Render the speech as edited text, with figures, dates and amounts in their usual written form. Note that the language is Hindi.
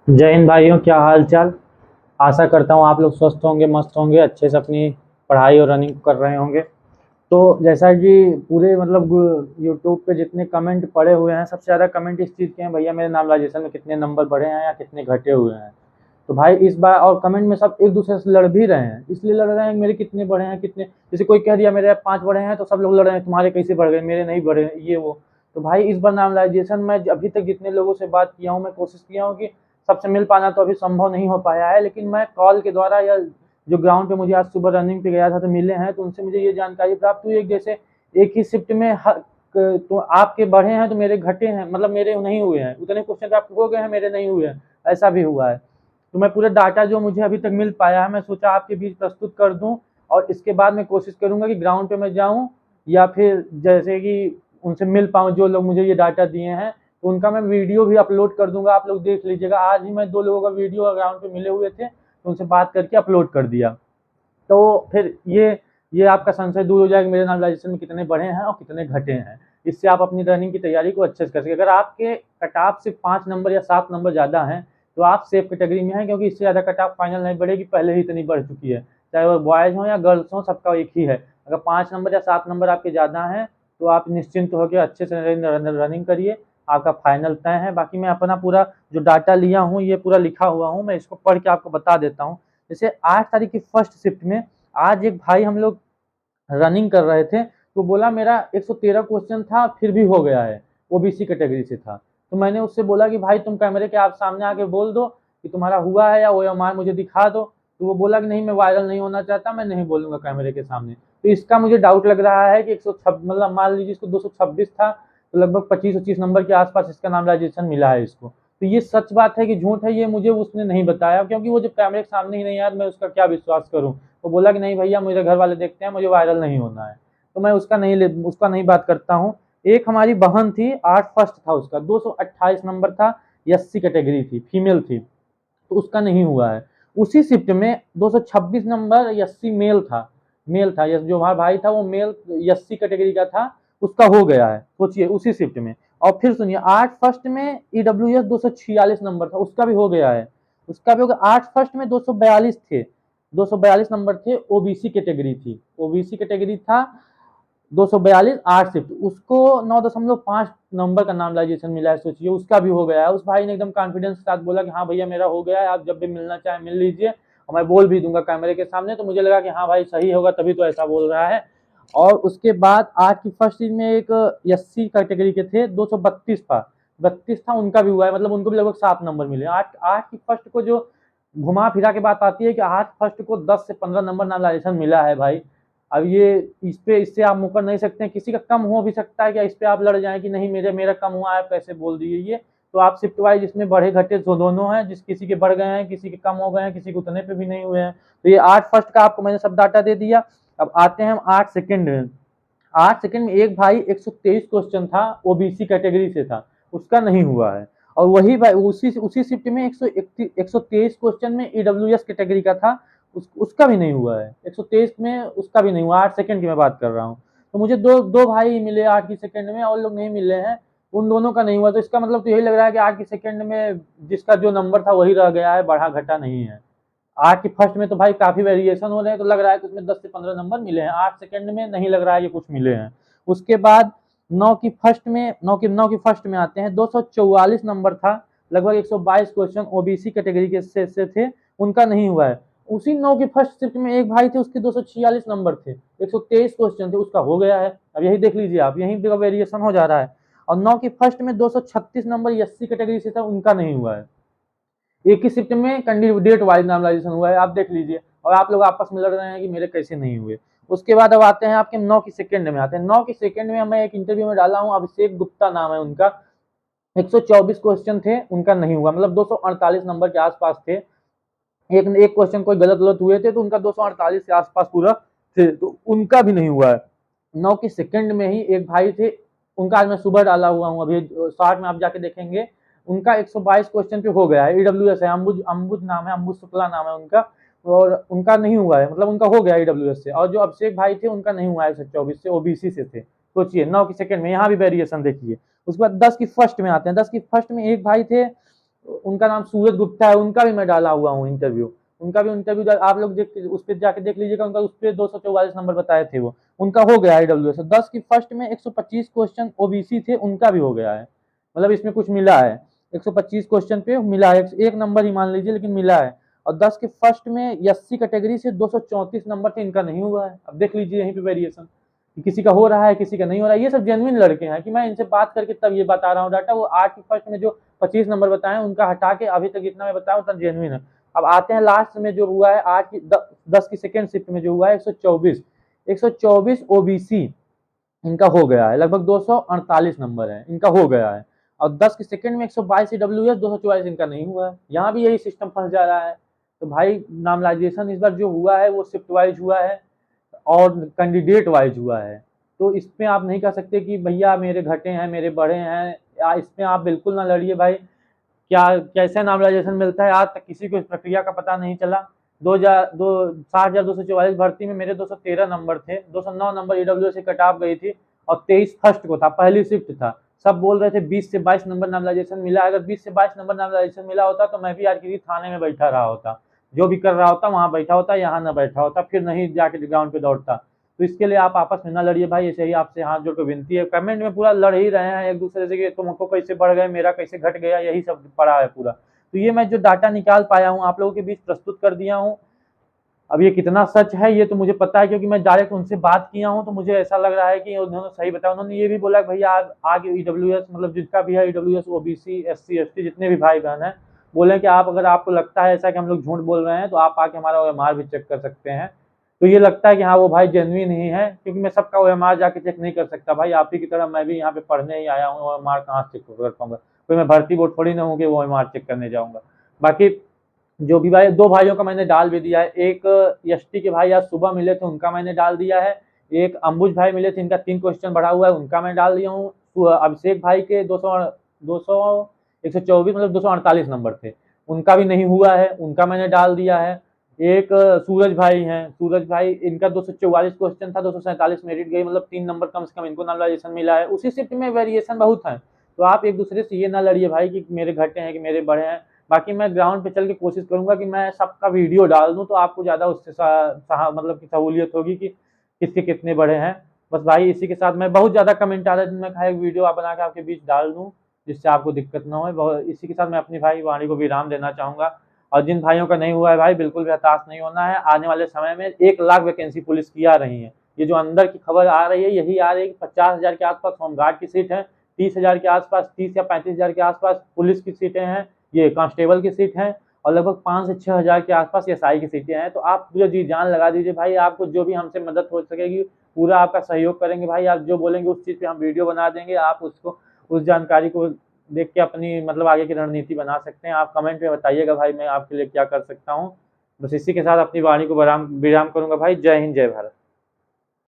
जय हिंद भाइयों, क्या हाल चाल। आशा करता हूँ आप लोग स्वस्थ होंगे, मस्त होंगे, अच्छे से अपनी पढ़ाई और रनिंग कर रहे होंगे। तो जैसा कि पूरे मतलब यूट्यूब पे जितने कमेंट पड़े हुए हैं, सबसे ज़्यादा कमेंट इस चीज़ के हैं, भैया मेरे नाम राजेशन में कितने नंबर बढ़े हैं या कितने घटे हुए हैं। तो भाई इस बार और कमेंट में सब एक दूसरे से लड़ भी रहे हैं, इसलिए लड़ रहे हैं कि मेरे कितने बढ़े हैं कितने। जैसे कोई कह दिया मेरे 5 बढ़े हैं तो सब लोग लड़ रहे हैं तुम्हारे कैसे बढ़ गए, मेरे नहीं बढ़े, ये वो। तो भाई इस बार नॉर्मलाइजेशन में अभी तक जितने लोगों से बात किया हूँ, मैं कोशिश किया हूँ कि सबसे मिल पाना तो अभी संभव नहीं हो पाया है, लेकिन मैं कॉल के द्वारा या जो ग्राउंड पे मुझे आज सुबह रनिंग पे गया था तो मिले हैं, तो उनसे मुझे ये जानकारी प्राप्त हुई है कि जैसे एक ही शिफ्ट में तो आपके बढ़े हैं तो मेरे घटे हैं, मतलब मेरे नहीं हुए हैं उतने क्वेश्चन आपके हो गए हैं, मेरे नहीं हुए हैं, ऐसा भी हुआ है। तो मैं पूरा डाटा जो मुझे अभी तक मिल पाया है मैं सोचा आपके बीच प्रस्तुत कर दूं, और इसके बाद मैं कोशिश करूंगा कि ग्राउंड पे मैं जाऊं या फिर जैसे कि उनसे मिल पाऊं जो लोग मुझे ये डाटा दिए हैं, तो उनका मैं वीडियो भी अपलोड कर दूंगा, आप लोग देख लीजिएगा। आज ही मैं 2 लोगों का वीडियो ग्राउंड पे मिले हुए थे तो उनसे बात करके अपलोड कर दिया। तो फिर ये आपका संशय दूर हो जाएगा मेरे नॉर्मलाइजेशन में कितने बढ़े हैं और कितने घटे हैं। इससे आप अपनी रनिंग की तैयारी को अच्छे से कर सकें। अगर आपके कट ऑफ सिर्फ 5 नंबर या 7 नंबर ज़्यादा हैं तो आप सेफ कैटेगरी में हैं, क्योंकि इससे ज़्यादा कट ऑफ फाइनल नहीं बढ़ेगी, पहले ही इतनी बढ़ चुकी है। चाहे वो बॉयज़ हों या गर्ल्स हों, सबका एक ही है। अगर 5 नंबर या 7 नंबर आपके ज़्यादा हैं तो आप निश्चिंत होकर अच्छे से रनिंग करिए, आपका फाइनल तय है। बाकी मैं अपना पूरा जो डाटा लिया हूँ ये पूरा लिखा हुआ हूँ, मैं इसको पढ़ के आपको बता देता हूँ। जैसे 8 तारीख की फर्स्ट शिफ्ट में आज एक भाई हम लोग रनिंग कर रहे थे, तो बोला मेरा 113 क्वेश्चन था फिर भी हो गया है, ओबीसी कैटेगरी से था। तो मैंने उससे बोला कि भाई तुम कैमरे के आप सामने आके बोल दो कि तुम्हारा हुआ है या ओएमआर मुझे दिखा दो। तो वो बोला कि नहीं मैं वायरल नहीं होना चाहता, मैं नहीं बोलूंगा कैमरे के सामने। तो इसका मुझे डाउट लग रहा है कि 106 मतलब मान लीजिए इसको 226 था, तो लगभग 25-25 नंबर के आसपास इसका नामलाइजेशन मिला है इसको। तो ये सच बात है कि झूठ है, ये मुझे उसने नहीं बताया, क्योंकि वो जब कैमरे के सामने ही नहीं आया मैं उसका क्या विश्वास करूं। वो बोला कि नहीं भैया मेरे घर वाले देखते हैं, मुझे वायरल नहीं होना है। तो मैं उसका नहीं बात करता हूँ। एक हमारी बहन थी, 8 फर्स्ट था उसका, 228 नंबर था, एससी कैटेगरी थी, फीमेल थी, तो उसका नहीं हुआ है। उसी शिफ्ट में 226 नंबर एससी मेल था जो हमारा भाई था वो मेल एससी कैटेगरी का था, उसका हो गया है, सोचिए उसी शिफ्ट में। और फिर सुनिए 8 फर्स्ट में ईडब्ल्यूएस 246 नंबर था, उसका भी हो गया है, उसका भी हो गया। 8 फर्स्ट में 242 थे, 242 नंबर थे, ओबीसी कैटेगरी थी, ओबीसी कैटेगरी था 242 8 शिफ्ट, उसको 9.5 नंबर का नामलाइजेशन मिला है, सोचिए उसका भी हो गया है। उस भाई ने एकदम कॉन्फिडेंस के साथ बोला कि हाँ भैया मेरा हो गया है, आप जब भी मिलना चाहें मिल लीजिए, और मैं बोल भी दूंगा कैमरे के सामने। तो मुझे लगा कि हाँ भाई सही होगा, तभी तो ऐसा बोल रहा है। और उसके बाद आज की फर्स्ट में एक एससी कैटेगरी के थे, 232 था, 32 था, उनका भी हुआ है, मतलब उनको भी लगभग 7 नंबर मिले। आठ आठ की फर्स्ट को जो घुमा फिरा के बात आती है कि 8 फर्स्ट को 10 से 15 नंबर नामलाइजेशन मिला है भाई। अब ये इससे आप मुकर नहीं सकते हैं, किसी का कम हो भी सकता है, क्या इस पे आप लड़ जाएं कि नहीं मेरा कम हुआ है, कैसे बोल दिए ये। तो आप शिफ्ट वाइज इसमें बढ़े घटे तो दोनों हैं, जिस किसी के बढ़ गए हैं, किसी के कम हो गए हैं, किसी के उतने पे भी नहीं हुए हैं। तो ये 8 फर्स्ट का आपको मैंने सब डाटा दे दिया। अब आते हैं हम 8 सेकंड में। 8 सेकंड में एक भाई 123 क्वेश्चन था, ओबीसी कैटेगरी से था, उसका नहीं हुआ है। और वही भाई उसी उसी शिफ्ट में 123 क्वेश्चन में ईडब्ल्यूएस कैटेगरी का था, उसका भी नहीं हुआ है, 123 में उसका भी नहीं हुआ। 8 सेकंड की मैं बात कर रहा हूँ। तो मुझे दो दो भाई मिले 8 की सेकंड में, और लोग नहीं मिले हैं, उन दोनों का नहीं हुआ। तो इसका मतलब तो यही लग रहा है कि 8 की सेकंड में जिसका जो नंबर था वही रह गया है, बढ़ा घटा नहीं है। 8 की फर्स्ट में तो भाई काफी वेरिएशन हो रहे हैं, तो लग रहा है कि उसमें 10 से 15 नंबर मिले हैं। 8 सेकंड में नहीं लग रहा है कि कुछ मिले हैं। उसके बाद 9 की फर्स्ट में आते हैं, 244 नंबर था, लगभग 122 क्वेश्चन ओबीसी कैटेगरी के से थे, उनका नहीं हुआ है। उसी 9 की फर्स्ट शिफ्ट में एक भाई थे, उसके 246 नंबर थे, 123 क्वेश्चन थे, उसका हो गया है। अब यही देख लीजिए आप, यहीं पे वेरिएशन हो जा रहा है। और 9 की फर्स्ट में 236 नंबर एससी कैटेगरी से था, उनका नहीं हुआ है। एक ही शिफ्ट में कैंडिडेट वाइज नामलाइजेशन हुआ है, आप देख लीजिए। और आप लोग आपस में लड़ रहे हैं कि मेरे कैसे नहीं हुए। उसके बाद अब आते हैं आपके 9 की सेकंड में आते हैं। 9 की सेकंड में मैं एक इंटरव्यू में डाला हूँ, अभिषेक गुप्ता नाम है उनका, 124 क्वेश्चन थे, उनका नहीं हुआ, मतलब 248 नंबर के आसपास थे। एक एक क्वेश्चन कोई गलत गलत हुए थे तो उनका 248 के आसपास पूरा थे, तो उनका भी नहीं हुआ है। 9 की सेकंड में ही एक भाई थे, उनका आज मैं सुबह डाला हुआ हूँ, अभी शॉर्ट में आप जाके देखेंगे, उनका 122 क्वेश्चन पे हो गया है, ईडब्ल्यूएस है, अंबुज अंबुज नाम है, अंबुज शुक्ला नाम है उनका, और उनका नहीं हुआ है, मतलब उनका हो गया ईडब्ल्यूएस से। और जो अभिषेक भाई थे उनका नहीं हुआ है, 124 से, ओबीसी से थे। सोचिए 9 की सेकंड में, यहाँ भी वेरिएशन देखिए। उसके बाद 10 की फर्स्ट में आते हैं। 10 की फर्स्ट में एक भाई थे, उनका नाम सूरज गुप्ता है, उनका भी मैं डाला हुआ हूँ इंटरव्यू, उनका भी इंटरव्यू आप लोग देख उस पर जाके देख लीजिएगा, उनका उस पर 244 नंबर बताए थे वो, उनका हो गया है ईडब्ल्यूएस। 10 की फर्स्ट में 125 क्वेश्चन ओबीसी थे, उनका भी हो गया है, मतलब इसमें कुछ मिला है, 125 क्वेश्चन पे मिला है, एक नंबर ही मान लीजिए लेकिन मिला है। और 10 के फर्स्ट में 80 कैटेगरी से 234 नंबर थे, इनका नहीं हुआ है। अब देख लीजिए यहीं पे वेरिएशन, किसी का हो रहा है किसी का नहीं हो रहा है। ये सब जेन्युइन लड़के हैं कि मैं इनसे बात करके तब ये बता रहा हूँ डाटा। वो 8 की फर्स्ट में जो 25 नंबर बताए उनका हटा के अभी तक इतना मैं बताया उतना जेन्युइन है। अब आते हैं लास्ट में जो हुआ है 10 की सेकेंड शिफ्ट में जो हुआ है 124 ओबीसी इनका हो गया है, लगभग 248 नंबर है इनका हो गया है। और 10 की सेकंड में 122 ईडब्ल्यूएस 244 इनका नहीं हुआ है, यहाँ भी यही सिस्टम फंस जा रहा है। तो भाई नॉर्मलाइजेशन इस बार जो हुआ है वो शिफ्ट वाइज हुआ है और कैंडिडेट वाइज हुआ है। तो इसमें आप नहीं कह सकते कि भैया मेरे घटे हैं मेरे बढ़े हैं, या इसमें आप बिल्कुल ना लड़िए भाई। क्या कैसे नॉर्मलाइजेशन मिलता है आज तक किसी को इस प्रक्रिया का पता नहीं चला। 60,244 भर्ती में मेरे 213 नंबर थे, 209 नंबर ईडब्ल्यू से कट ऑफ गई थी और 23 फर्स्ट को था, पहली शिफ्ट था। सब बोल रहे थे 20 से 22 नंबर नॉर्मलाइजेशन मिला, अगर 20 से 22 नंबर नॉर्मलाइजेशन मिला होता तो मैं भी आज किसी थाने में बैठा रहा होता, जो भी कर रहा होता वहां बैठा होता, यहाँ ना बैठा होता, फिर नहीं जाके ग्राउंड पे दौड़ता। तो इसके लिए आप आपस में ना लड़िए भाई, ऐसे ही आपसे हाथ जोड़ कर विनती है। कमेंट में पूरा लड़ ही रहे हैं एक दूसरे से कि तुमको कैसे बढ़ गए, मेरा कैसे घट गया, यही सब पड़ा है पूरा। तो ये मैं जो डाटा निकाल पाया हूँ आप लोगों के बीच प्रस्तुत कर दिया हूँ। अब ये कितना सच है ये तो मुझे पता है, क्योंकि मैं डायरेक्ट उनसे बात किया हूँ, तो मुझे ऐसा लग रहा है कि उन्होंने सही बताया। उन्होंने ये भी बोला भैया आगे ईडब्ल्यूएस मतलब जिसका भी है ईडब्ल्यूएस ओबीसी एससी एसटी जितने भी भाई बहन हैं, बोले कि आप अगर आपको लगता है ऐसा कि हम लोग झूठ बोल रहे हैं तो आप आके हमारा ओएमआर भी चेक कर सकते हैं। तो ये लगता है कि हाँ वो भाई जेन्युइन ही है, क्योंकि मैं सबका ओएमआर जाके चेक नहीं कर सकता भाई, आप ही की तरह मैं भी यहाँ पे पढ़ने ही आया हूँ, ओएमआर कहाँ चेक कर पाऊंगा, कोई मैं भर्ती बोर्ड थोड़ी ना हूँ कि ओएमआर चेक करने जाऊंगा। बाकी जो भी भाई दो भाइयों का मैंने डाल भी दिया है, एक एसटी के भाई आज सुबह मिले थे उनका मैंने डाल दिया है, एक अंबुज भाई मिले थे इनका 3 क्वेश्चन बढ़ा हुआ है उनका मैं डाल दिया हूँ। अभिषेक भाई के 124 मतलब 248 नंबर थे, उनका भी नहीं हुआ है, उनका मैंने डाल दिया है। एक सूरज भाई हैं, सूरज भाई इनका 244 क्वेश्चन था, 247 मेरिट गई, मतलब 3 नंबर कम से कम इनको नॉर्मलाइजेशन मिला है। उसी शिफ्ट में वेरिएशन बहुत है, तो आप एक दूसरे से ये ना लड़िए भाई कि मेरे घटे हैं कि मेरे बढ़े हैं। बाकी मैं ग्राउंड पे चल के कोशिश करूंगा कि मैं सबका वीडियो डाल दूं, तो आपको ज़्यादा उससे मतलब कि सहूलियत होगी कि किसके कितने बड़े हैं। बस भाई इसी के साथ मैं बहुत ज़्यादा कमेंट आ रहा है, मैं एक वीडियो आप बना के आपके बीच डाल दूं जिससे आपको दिक्कत ना हो। इसी के साथ मैं अपनी भाई वाणी को विराम देना चाहूँगा। और जिन भाइयों का नहीं हुआ है भाई बिल्कुल भी हताश नहीं होना है, आने वाले समय में 1 लाख वैकेंसी पुलिस की आ रही है। ये जो अंदर की खबर आ रही है यही आ रही है कि 50,000 के आसपास होमगार्ड की सीट है, 30,000 के आसपास 30 या 35,000 के आसपास पुलिस की सीटें हैं, ये कांस्टेबल की सीट है, और लगभग 5 से 6,000 के आसपास एसआई की सीटें हैं। तो आप पूरा जी जान लगा दीजिए भाई, आपको जो भी हमसे मदद हो सकेगी पूरा आपका सहयोग करेंगे भाई। आप जो बोलेंगे उस चीज़ पे हम वीडियो बना देंगे, आप उसको उस जानकारी को देख के अपनी मतलब आगे की रणनीति बना सकते हैं। आप कमेंट में बताइएगा भाई मैं आपके लिए क्या कर सकता हूँ। बस इसी के साथ अपनी वाणी को विराम करूंगा भाई। जय हिंद जय भारत।